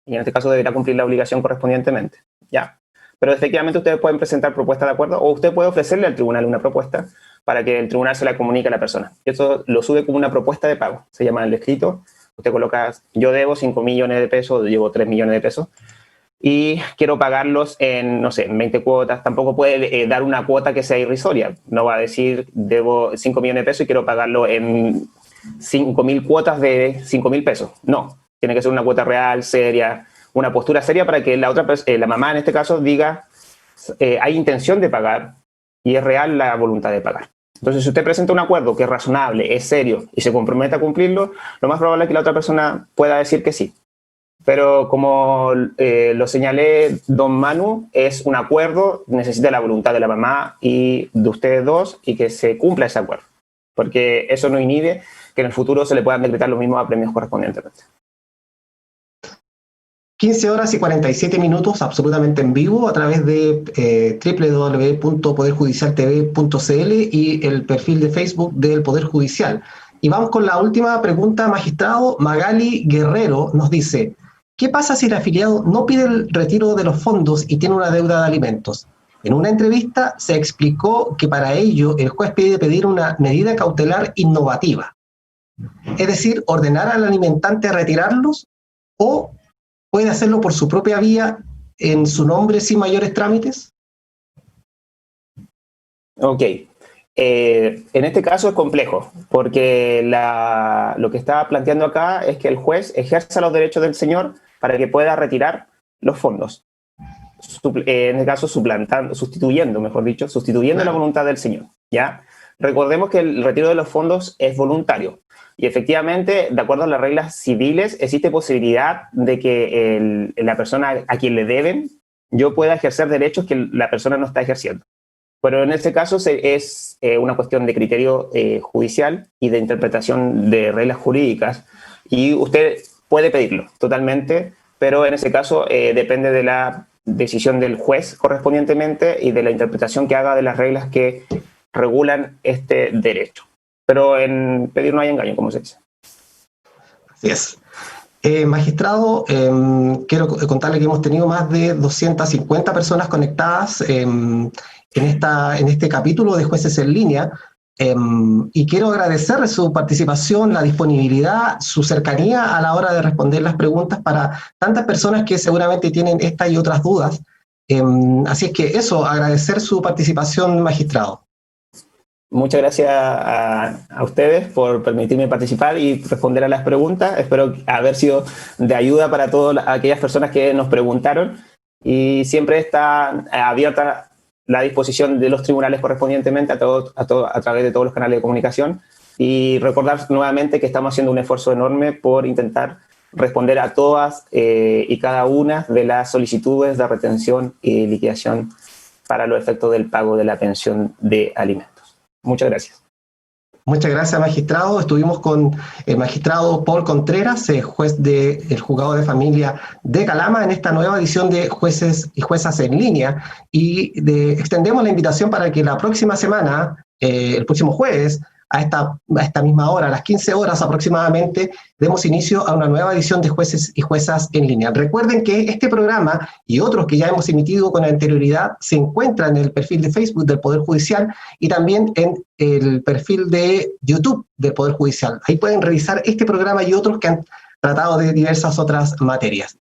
Y en este caso deberá cumplir la obligación correspondientemente. Ya. Pero efectivamente ustedes pueden presentar propuestas de acuerdo o usted puede ofrecerle al tribunal una propuesta para que el tribunal se la comunique a la persona. Y eso lo sube como una propuesta de pago. Se llama el escrito. Usted coloca, yo debo 5 millones de pesos, debo 3 millones de pesos y quiero pagarlos en, no sé, en 20 cuotas. Tampoco puede dar una cuota que sea irrisoria. No va a decir, debo 5 millones de pesos y quiero pagarlo en 5.000 cuotas de 5.000 pesos. No, tiene que ser una cuota real, seria, una postura seria para que la mamá en este caso diga, hay intención de pagar y es real la voluntad de pagar. Entonces, si usted presenta un acuerdo que es razonable, es serio y se compromete a cumplirlo, lo más probable es que la otra persona pueda decir que sí. Pero como lo señalé, don Manu, es un acuerdo, necesita la voluntad de la mamá y de ustedes dos y que se cumpla ese acuerdo. Porque eso no inhibe que en el futuro se le puedan decretar los mismos apremios correspondientemente. 15 horas y 47 minutos, absolutamente en vivo, a través de www.poderjudicialtv.cl y el perfil de Facebook del Poder Judicial. Y vamos con la última pregunta, magistrado. Magali Guerrero nos dice, ¿qué pasa si el afiliado no pide el retiro de los fondos y tiene una deuda de alimentos? En una entrevista se explicó que para ello el juez pide pedir una medida cautelar innovativa, es decir, ordenar al alimentante retirarlos o puede hacerlo por su propia vía en su nombre sin mayores trámites. Ok. En este caso es complejo, porque lo que está planteando acá es que el juez ejerza los derechos del señor para que pueda retirar los fondos. En este caso, sustituyendo la voluntad del señor. ¿Ya? Recordemos que el retiro de los fondos es voluntario. Y efectivamente, de acuerdo a las reglas civiles, existe posibilidad de que la persona a quien le deben, yo pueda ejercer derechos que la persona no está ejerciendo. Pero en este caso es una cuestión de criterio judicial y de interpretación de reglas jurídicas. Y usted puede pedirlo totalmente, pero en ese caso depende de la decisión del juez correspondientemente y de la interpretación que haga de las reglas que regulan este derecho. Pero en pedir no hay engaño, como se dice. Así es. Magistrado, quiero contarle que hemos tenido más de 250 personas conectadas en este capítulo de Jueces en Línea, y quiero agradecer su participación, la disponibilidad, su cercanía a la hora de responder las preguntas para tantas personas que seguramente tienen esta y otras dudas. Así es que eso, agradecer su participación, magistrado. Muchas gracias a ustedes por permitirme participar y responder a las preguntas. Espero haber sido de ayuda para todas aquellas personas que nos preguntaron y siempre está abierta la disposición de los tribunales correspondientemente a través de todos los canales de comunicación y recordar nuevamente que estamos haciendo un esfuerzo enorme por intentar responder a todas y cada una de las solicitudes de retención y liquidación para los efectos del pago de la pensión de alimentos. Muchas gracias. Muchas gracias, magistrado. Estuvimos con el magistrado Paul Contreras, juez del Juzgado de Familia de Calama, en esta nueva edición de Jueces y Juezas en Línea. Y extendemos la invitación para que la próxima semana, el próximo jueves, a esta misma hora, a las 15 horas aproximadamente, demos inicio a una nueva edición de Jueces y Juezas en Línea. Recuerden que este programa y otros que ya hemos emitido con anterioridad se encuentran en el perfil de Facebook del Poder Judicial y también en el perfil de YouTube del Poder Judicial. Ahí pueden revisar este programa y otros que han tratado de diversas otras materias.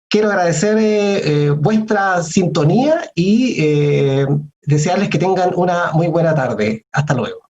Quiero agradecer vuestra sintonía y desearles que tengan una muy buena tarde. Hasta luego.